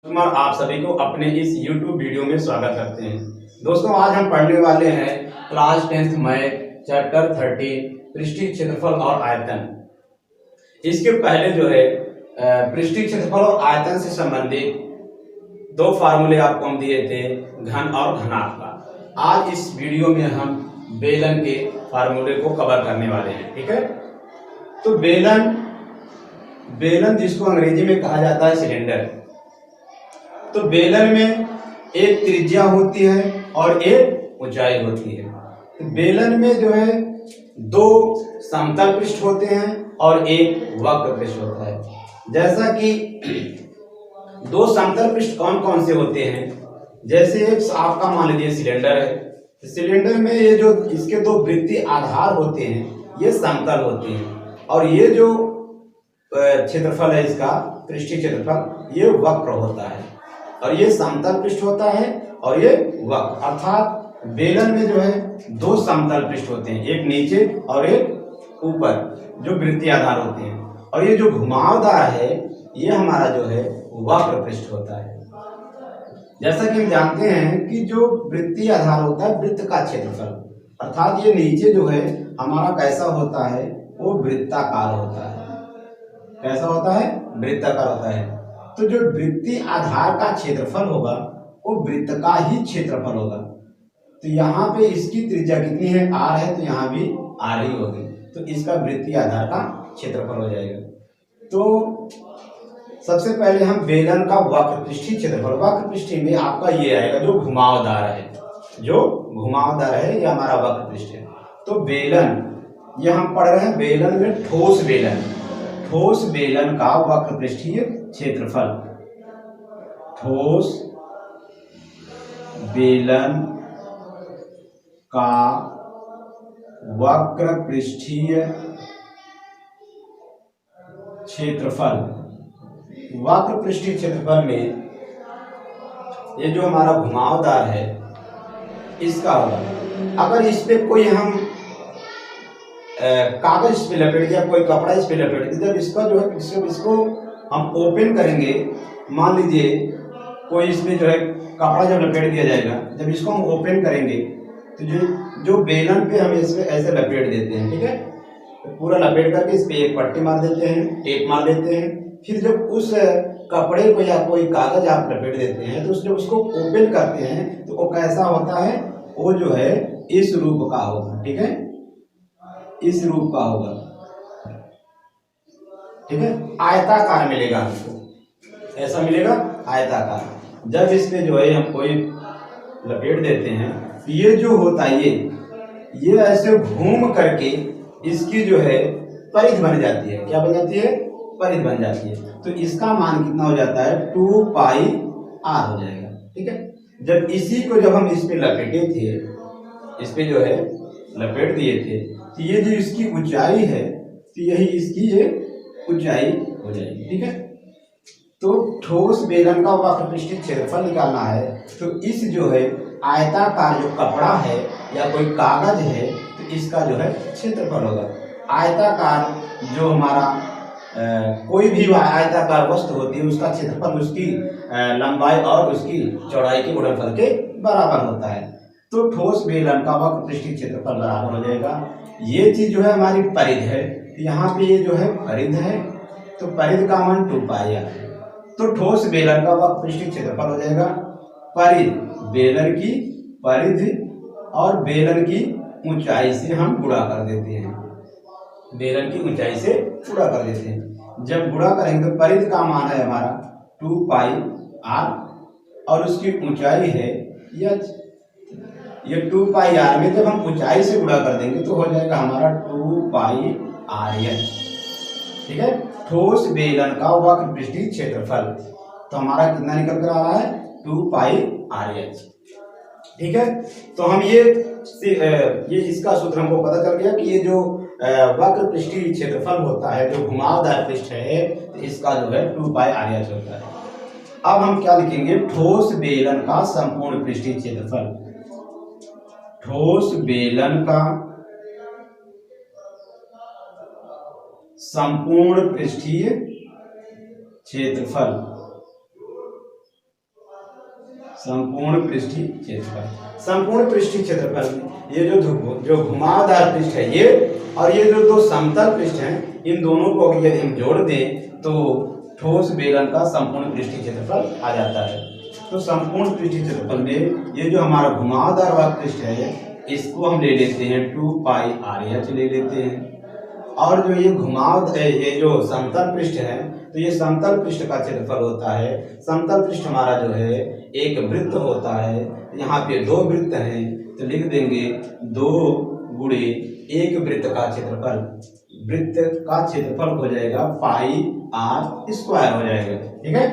कुमार आप सभी को अपने इस YouTube वीडियो में स्वागत करते हैं। दोस्तों आज हम पढ़ने वाले हैं क्लास 10th मैथ चैप्टर 13 पृष्ठीय क्षेत्रफल और आयतन। इसके पहले जो है पृष्ठीय क्षेत्रफल और आयतन से संबंधित दो फार्मूले आपको हम दिए थे, घन और घनाभ का। आज इस वीडियो में हम बेलन के फार्मूले को कवर करने वाले हैं। ठीक है, तो बेलन जिसको अंग्रेजी में कहा जाता है सिलेंडर। तो बेलन में एक त्रिज्या होती है और एक ऊंचाई होती है। तो बेलन में जो है दो समतल पृष्ठ होते हैं और एक वक्र पृष्ठ होता है। जैसा कि दो समतल पृष्ठ कौन कौन से होते हैं, जैसे एक आपका मान लीजिए सिलेंडर है। तो सिलेंडर में ये जो इसके दो वृत्तीय आधार होते हैं ये समतल होते हैं, और ये जो क्षेत्रफल है इसका पृष्ठीय क्षेत्रफल ये वक्र होता है, और ये समतल पृष्ठ होता है और ये वक्र। अर्थात बेलन में जो है दो समतल पृष्ठ होते हैं, एक नीचे और एक ऊपर जो वृत्तीय आधार होते हैं, और ये जो घुमावदार है ये हमारा जो है वक्र पृष्ठ होता है। जैसा कि हम जानते हैं कि जो वृत्तीय आधार होता है वृत्त का क्षेत्रफल, अर्थात ये नीचे जो है हमारा कैसा होता है वो वृत्ताकार होता है। कैसा होता है? वृत्ताकार होता है। तो जो वृत्तीय आधार का क्षेत्रफल होगा वो वृत्त का ही क्षेत्रफल होगा। तो यहाँ पे इसकी त्रिज्या कितनी है? r है, तो यहाँ भी r ही होगी, तो इसका वृत्तीय आधार का क्षेत्रफल हो जाएगा। तो सबसे पहले हम बेलन का वक्र पृष्ठीय क्षेत्रफल, वक्र पृष्ठीय में आपका ये आएगा जो घुमावदार है, जो घुमावदार है ये हमारा वक्र पृष्ठ है। तो बेलन, ये हम पढ़ रहे हैं बेलन में ठोस बेलन, ठोस बेलन का वक्र पृष्ठीय क्षेत्रफल, ठोस बेलन का वक्र पृष्ठीय क्षेत्रफल। वक्र पृष्ठीय क्षेत्रफल में ये जो हमारा घुमावदार है इसका होगा। अगर इस पे कोई हम कागज इस पे लपेट दिया, कोई कपड़ा इस पे लपेट दिया, जब इसका जो है इसको हम ओपन करेंगे, मान लीजिए कोई इसमें जो है कपड़ा जब लपेट दिया जाएगा, जब इसको हम ओपन करेंगे तो जो बेलन पे हम इस पे ऐसे लपेट देते हैं। ठीक है, तो पूरा लपेट करके इस पे एक पट्टी मार देते हैं, टेप मार देते हैं। फिर जब उस कपड़े को या कोई कागज आप लपेट देते हैं तो जब उसको ओपन करते हैं तो वो कैसा होता है? वो जो है इस रूप का होगा। ठीक है, इस रूप का होगा। ठीक है, आयताकार मिलेगा आपको, ऐसा मिलेगा आयताकार। जब इस पे जो है हम कोई लपेट देते हैं, ये जो होता है ये ऐसे घूम करके इसकी जो है परिधि बन जाती है। क्या बन जाती है? परिधि बन जाती है। तो इसका मान कितना हो जाता है? 2 पाई r हो जाएगा। ठीक है, जब इसी को जब हम इस पे लपेटे थे, इस पे जो है लपेट दिए थे, तो ये जो इसकी ऊंचाई है तो यही इसकी ये ऊंचाई हो जाएगी। ठीक है, तो ठोस बेलन का वक्र पृष्ठीय क्षेत्रफल निकालना है तो इस जो है आयताकार जो कपड़ा है या कोई कागज है तो इसका जो है क्षेत्रफल होगा। आयताकार जो हमारा कोई भी आयताकार वस्तु होती है उसका क्षेत्रफल उसकी लंबाई और उसकी चौड़ाई के गुणनफल के बराबर होता है। तो ठोस बेलन का वक्र पृष्ठीय क्षेत्रफल बराबर हो जाएगा। ये चीज जो है हमारी परिधि है, यहाँ पे ये जो है परिधि है, तो परिधि का मान 2 पाई r। तो ठोस बेलन का वक्र पृष्ठीय क्षेत्रफल हो जाएगा परिधि, बेलन की परिधि और बेलन की ऊंचाई से हम गुणा कर देते हैं, बेलन की ऊंचाई से गुणा कर देते हैं। जब गुणा करेंगे तो परिधि का मान है हमारा 2 पाई r और उसकी ऊंचाई है ये 2 पाई r में जब हम ऊंचाई से गुणा कर देंगे तो हो जाएगा हमारा 2 पाई r। ठीक है, ठोस बेलन का वक्र पृष्ठीय क्षेत्रफल, तो हमारा कितना निकल कर आ रहा है? 2 पाई r। ठीक है, तो हम ये इसका सूत्र हमको पता चल गया कि ये जो वक्र पृष्ठीय क्षेत्रफल होता है जो घुमावदार पृष्ठ है तो इसका जो है 2 पाई r होता है। अब हम क्या लिखेंगे? ठोस बेलन का संपूर्ण पृष्ठीय क्षेत्रफल, ठोस बेलन का संपूर्ण पृष्ठीय क्षेत्रफल संपूर्ण पृष्ठीय क्षेत्रफल। संपूर्ण पृष्ठीय क्षेत्रफल में ये जो घुमावदार पृष्ठ है ये और ये जो दो समतल पृष्ठ हैं, इन दोनों को यदि हम जोड़ दें तो ठोस बेलन का संपूर्ण पृष्ठीय क्षेत्रफल आ जाता है। तो संपूर्ण पृष्ठीय क्षेत्रफल में ये जो हमारा घुमावदार वाला पृष्ठ है इसको हम ले लेते हैं 2πr ले लेते हैं, और जो ये जो समतल पृष्ठ है तो ये समतल पृष्ठ का क्षेत्रफल होता है। समतल पृष्ठ हमारा जो है एक वृत्त होता है, यहाँ पे दो वृत्त हैं तो लिख देंगे 2 गुणे एक वृत्त का क्षेत्रफल। वृत्त का क्षेत्रफल हो जाएगा πr² हो जाएगा, ठीक है।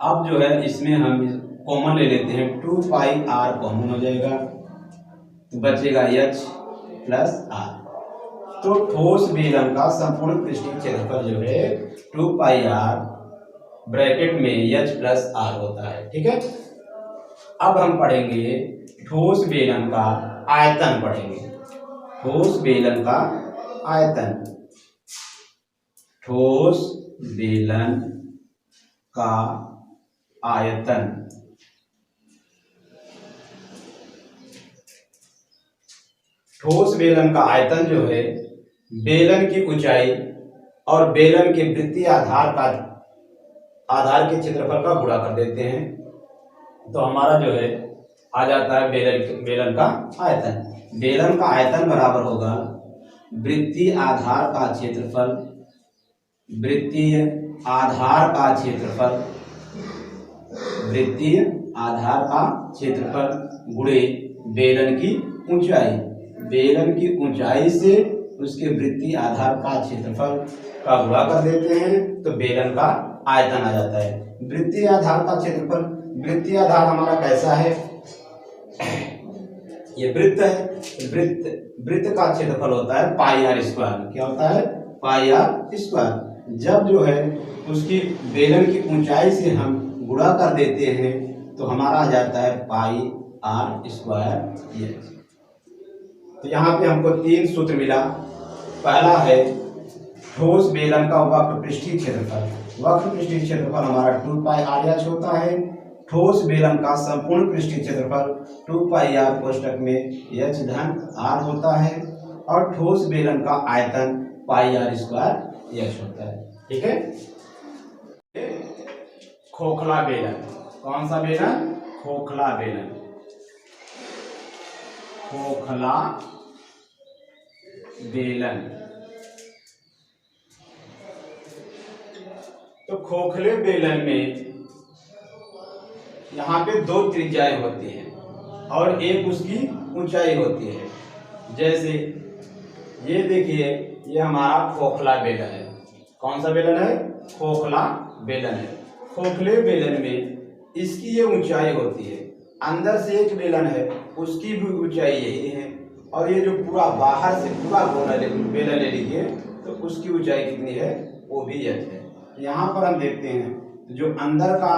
अब जो है इसमें हम कॉमन ले लेते हैं, 2πr कॉमन हो जाएगा तो बचेगा h प्लस r। तो ठोस बेलन का संपूर्ण पृष्ठीय क्षेत्रफल जो है 2πr ब्रैकेट में h प्लस r होता है, ठीक है। अब हम पढ़ेंगे ठोस बेलन का आयतन पढ़ेंगे। ठोस बेलन का आयतन, ठोस बेलन का आयतन। ठोस बेलन का आयतन जो है बेलन की ऊंचाई और बेलन के वृत्तीय आधार के क्षेत्रफल का गुणा कर देते हैं तो हमारा जो है आ जाता है बेलन का आयतन। बेलन का आयतन बराबर होगा वृत्तीय आधार का क्षेत्रफल, वृत्तीय आधार का क्षेत्रफल, वृत्तीय आधार का क्षेत्रफल गुणे बेलन की ऊंचाई। बेलन की ऊंचाई से उसके वृत्तीय आधार का क्षेत्रफल का गुणा कर देते हैं तो बेलन का आयतन आ जाता है। वृत्तीय आधार का क्षेत्रफल, वृत्तीय आधार हमारा कैसा है, ये वृत्त है, वृत्त का क्षेत्रफल होता है πr²। क्या होता है, πr²। जब जो है उसकी बेलन की ऊंचाई से हम गुणा कर देते हैं तो हमारा आ जाता है πr²। तो यहाँ पे हमको 3 सूत्र मिला। पहला है ठोस बेलन का वक्र पृष्ठीय क्षेत्रफल। वक्र पृष्ठीय क्षेत्रफल हमारा 2πr होता है। ठोस बेलन का संपूर्ण पृष्ठीय क्षेत्रफल 2πr कोष्ठक में h धन r होता है और ठोस बेलन का आयतन πr² होता है, ठीक है। खोखला बेलन, कौन सा बेलन, खोखला बेलन। खोखला बेलन, तो खोखले बेलन में यहाँ पे 2 त्रिज्याएं होती हैं और एक उसकी ऊंचाई होती है। जैसे ये देखिए ये हमारा खोखला बेलन है। कौन सा बेलन है, खोखला बेलन है। खोखले बेलन में इसकी ये ऊंचाई होती है, अंदर से एक बेलन है उसकी भी ऊंचाई यही है, और ये जो पूरा बाहर से पूरा बेलन ले लीजिए तो उसकी ऊंचाई कितनी है, वो भी h है। यहाँ पर हम देखते हैं जो अंदर का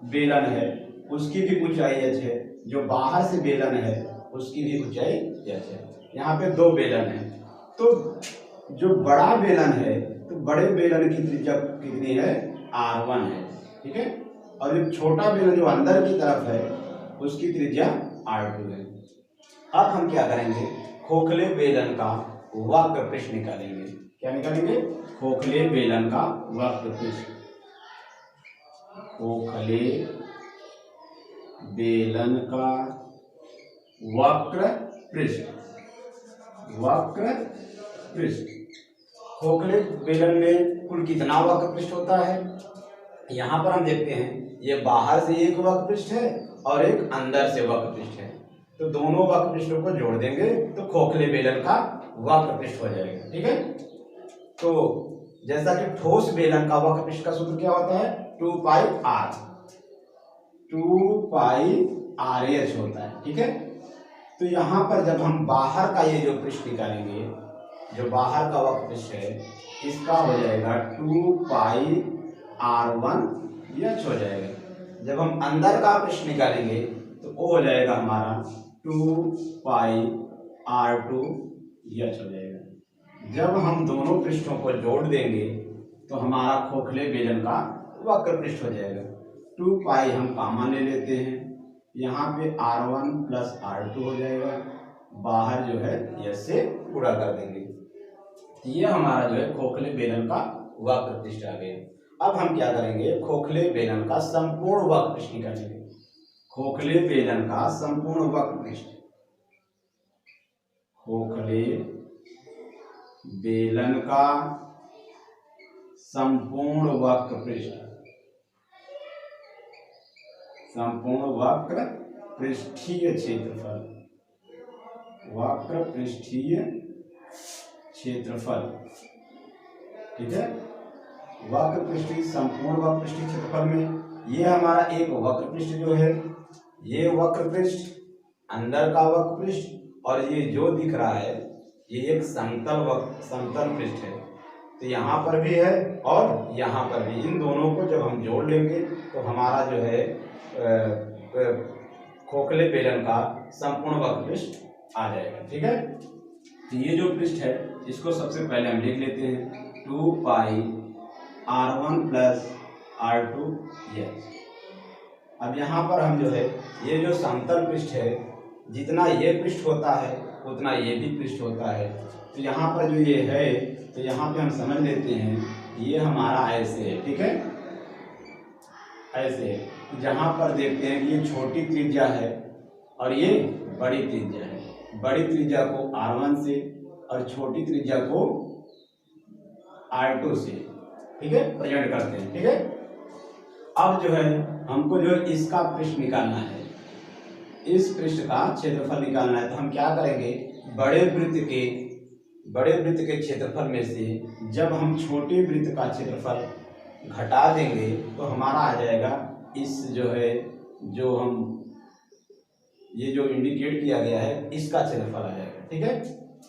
बेलन है उसकी भी ऊंचाई h है, जो बाहर से बेलन है उसकी भी ऊंचाई h है। यहाँ पे 2 बेलन है, तो जो बड़ा बेलन है तो बड़े बेलन की त्रिज्या कितनी है, r1 है, ठीक है। और जो छोटा बेलन जो अंदर की तरफ है उसकी त्रिज्या r2 है। अब हम क्या करेंगे, खोखले बेलन का वक्र पृष्ठ निकालेंगे। क्या निकालेंगे, खोखले बेलन का वक्र पृष्ठ। खोखले बेलन का वक्र पृष्ठ, वक्र पृष्ठ। खोखले बेलन में कुल कितना वक्र पृष्ठ होता है, यहाँ पर हम देखते हैं ये बाहर से एक वक्र पृष्ठ है और एक अंदर से वक्र पृष्ठ है, तो दोनों वक्र पृष्ठों को जोड़ देंगे तो खोखले बेलन का वक्र पृष्ठ हो जाएगा, ठीक है। तो जैसा कि ठोस बेलन का वक्र पृष्ठ का सूत्र क्या होता है, 2πr, 2πrh होता है, ठीक है। तो यहाँ पर जब हम बाहर का ये जो पृष्ठ निकालेंगे, जो बाहर का वक्र पृष्ठ है इसका हो जाएगा 2πr1h हो जाएगा। जब हम अंदर का पृष्ठ निकालेंगे तो वो हो जाएगा हमारा 2πr2h हो जाएगा। जब हम दोनों पृष्ठों को जोड़ देंगे तो हमारा खोखले बेलन का वक्र पृष्ठ हो जाएगा। 2 पाई हम कॉमन ले लेते हैं, यहाँ पे R1 प्लस R2 हो जाएगा, बाहर जो है यस से गुणा कर देंगे। तो ये हमारा जो है खोखले बेलन का वक्र पृष्ठ आ गया। अब हम क्या करेंगे, खोखले बेलन का संपूर्ण वक्र पृष्ठ निकालेंगे। खोखले बेलन का संपूर्ण वक्र पृष्ठ, खोखले बेलन का संपूर्ण वक्र पृष्ठ, संपूर्ण वक्र पृष्ठीय क्षेत्रफल, वक्र पृष्ठीय क्षेत्रफल, ठीक है। वक्र पृष्ठीय, संपूर्ण वक्र पृष्ठीय क्षेत्रफल में ये हमारा एक वक्र पृष्ठ जो है, ये वक्र पृष्ठ, अंदर का वक्र पृष्ठ, और ये जो दिख रहा है ये एक समतल पृष्ठ है। तो यहाँ पर भी है और यहाँ पर भी, इन दोनों को जब हम जोड़ लेंगे तो हमारा जो है खोखले बेलन का संपूर्ण वक्र पृष्ठ आ जाएगा, ठीक है। तो ये जो पृष्ठ है इसको सबसे पहले हम लिख लेते हैं 2 पाई R1 प्लस R2 यस। अब यहाँ पर हम जो है ये जो समतल पृष्ठ है, जितना ये पृष्ठ होता है उतना ये भी पृष्ठ होता है। तो यहाँ पर जो ये है तो यहाँ पे हम समझ लेते हैं ये हमारा ऐसे है, ठीक है, ऐसे। जहाँ पर देखते हैं कि ये छोटी त्रिज्या है और ये बड़ी त्रिज्या है, बड़ी त्रिज्या को R1 से और छोटी त्रिज्या को R2 से, ठीक है, प्रेजेंट करते हैं, ठीक है। अब जो है हमको जो इसका पृष्ठ निकालना है, इस पृष्ठ का क्षेत्रफल निकालना है। तो हम क्या करेंगे, बड़े वृत्त के क्षेत्रफल में से जब हम छोटे वृत्त का क्षेत्रफल घटा देंगे तो हमारा आ जाएगा इस जो है, जो हम ये जो इंडिकेट किया गया है इसका क्षेत्रफल आ जाएगा, ठीक है,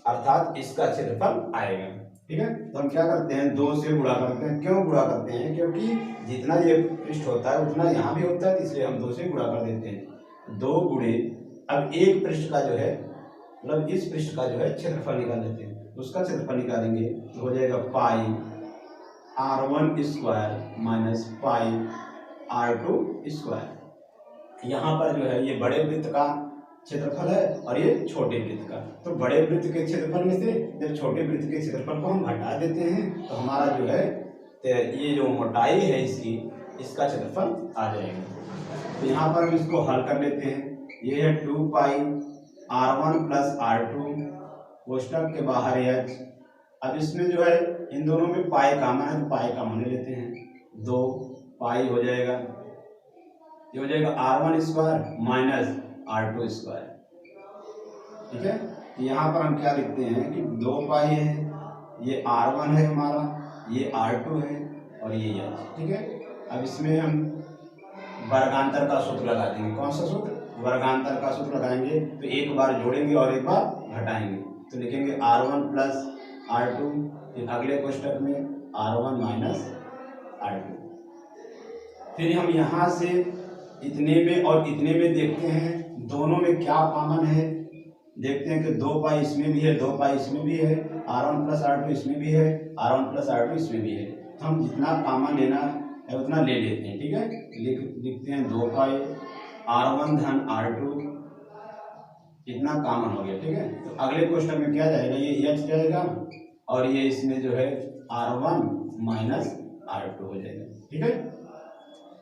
अर्थात इसका क्षेत्रफल आएगा, ठीक है। तो हम क्या करते हैं, 2 से गुणा करते हैं। क्यों गुणा करते हैं, क्योंकि जितना ये पृष्ठ होता है उतना यहाँ भी होता है, इसलिए हम 2 से गुणा कर देते हैं। 2 गुणे, अब एक पृष्ठ का जो है मतलब इस पृष्ठ का जो है क्षेत्रफल निकाल लेते हैं। उसका क्षेत्रफल निकालेंगे तो हो जाएगा पाई R1 square minus pi R2 square. यहाँ पर जो है ये बड़े वृत्त का क्षेत्रफल है और ये छोटे वृत्त का। तो बड़े वृत्त के क्षेत्रफल में से जब छोटे वृत्त के क्षेत्रफल को हम घटा देते हैं तो हमारा जो है ये जो मोटाई है इसकी, इसका क्षेत्रफल आ जाएगा। तो यहाँ पर हम इसको हल कर लेते हैं। ये है 2 पाई R1 प्लस R2 कोष्टक के बाहर h। अब इसमें जो है इन दोनों में पाई कॉमन है तो पाई कॉमन ले लेते हैं, 2 पाई हो जाएगा, ये हो जाएगा R1 square minus R2 square, ठीक है। तो यहाँ पर हम क्या लिखते हैं कि 2 पाई है, ये R1 है हमारा, ये R2 है और ये h, ठीक है। अब इसमें हम वर्गांतर का सूत्र लगा देंगे। कौन सा सूत्र, वर्गांतर का सूत्र लगाएंगे। तो एक बार जोड़ेंगे और एक बार घटाएंगे, तो लिखेंगे R1 प्लस R2, फिर अगले कोष्टक में R1 माइनस R2। फिर हम यहाँ से इतने में और इतने में देखते हैं दोनों में क्या कॉमन है। देखते हैं कि 2 पाई इसमें भी है, 2 पाई इसमें भी है, R1 प्लस R2 इसमें भी है, R1 प्लस R2 इसमें भी है। तो हम जितना कॉमन लेना है उतना ले लेते हैं, ठीक है। लिखते हैं 2 पाई R1 धन R2, इतना कॉमन हो गया, ठीक है। तो अगले क्वेश्चन में क्या जाएगा, ये h जाएगा और ये इसमें जो है R1 माइनस R2 हो जाएगा, ठीक है।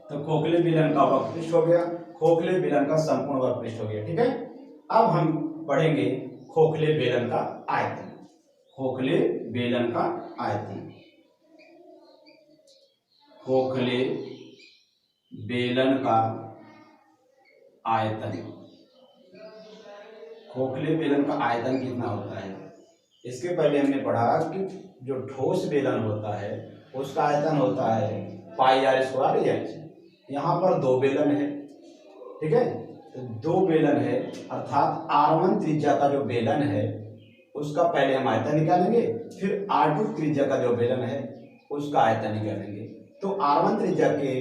तो खोखले बेलन का वक्र पृष्ठ हो गया, खोखले बेलन का संपूर्ण वक्र पृष्ठ हो गया, ठीक है। अब हम पढ़ेंगे खोखले बेलन का आयतन। खोखले बेलन का आयतन, खोखले बेलन का आयतन। खोखले बेलन का आयतन कितना होता है। इसके पहले हमने पढ़ा कि जो ठोस बेलन होता है उसका आयतन होता है पाई आर स्क्वायर एच। यहाँ पर 2 बेलन है, ठीक है। तो 2 बेलन है अर्थात R1 त्रिज्या का जो बेलन है उसका पहले हम आयतन निकालेंगे, फिर R2 त्रिज्या का जो बेलन है उसका आयतन निकालेंगे। तो R1 त्रिज्या के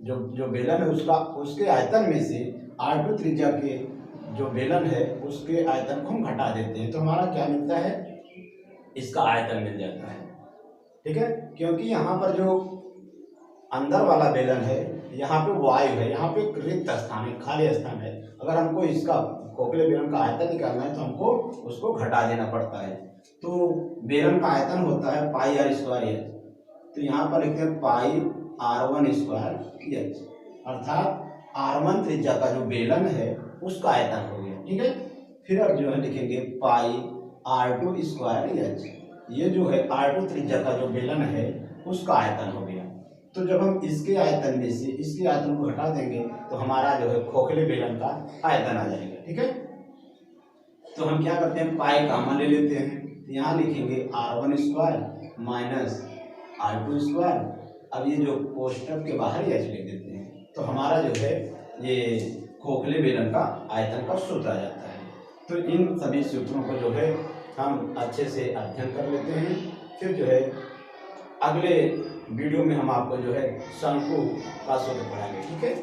जो बेलन है उसके आयतन में से R2 त्रिज्या के जो बेलन है उसके आयतन को हम घटा देते हैं, तो हमारा क्या मिलता है, इसका आयतन मिल जाता है, ठीक है। क्योंकि यहाँ पर जो अंदर वाला बेलन है यहाँ पे वायु है, यहाँ पे एक रिक्त स्थान है, खाली स्थान है। अगर हमको इसका खोखले बेलन का आयतन निकालना है तो हमको उसको घटा देना पड़ता है। तो बेलन का आयतन होता है पाई आर स्क्वायर एच, तो यहाँ पर लिखते हैं पाई R1 स्क्वायर एच, अर्थात R1 त्रिज्या का जो बेलन है उसका आयतन हो गया। ठीक है, फिर अब जो है लिखेंगे पाई R2 स्क्वायर एच, ये जो है R2 त्रिज्या का जो बेलन है उसका आयतन हो गया। तो जब हम इसके आयतन में से इसके आयतन को हटा देंगे तो हमारा जो है खोखले बेलन का आयतन आ जाएगा। ठीक है, तो हम क्या करते हैं, पाई कॉमन ले लेते हैं, तो यहाँ लिखेंगे R1 square minus R2 square. अब ये जो कोष्टक के बाहर एच लिख देते हैं, तो हमारा जो है ये खोखले बेलन का आयतन का सूत्र आ जाता है। तो इन सभी सूत्रों को जो है हम अच्छे से अध्ययन कर लेते हैं। फिर जो है अगले वीडियो में हम आपको जो है शंकु का सूत्र पढ़ाएंगे। ठीक है।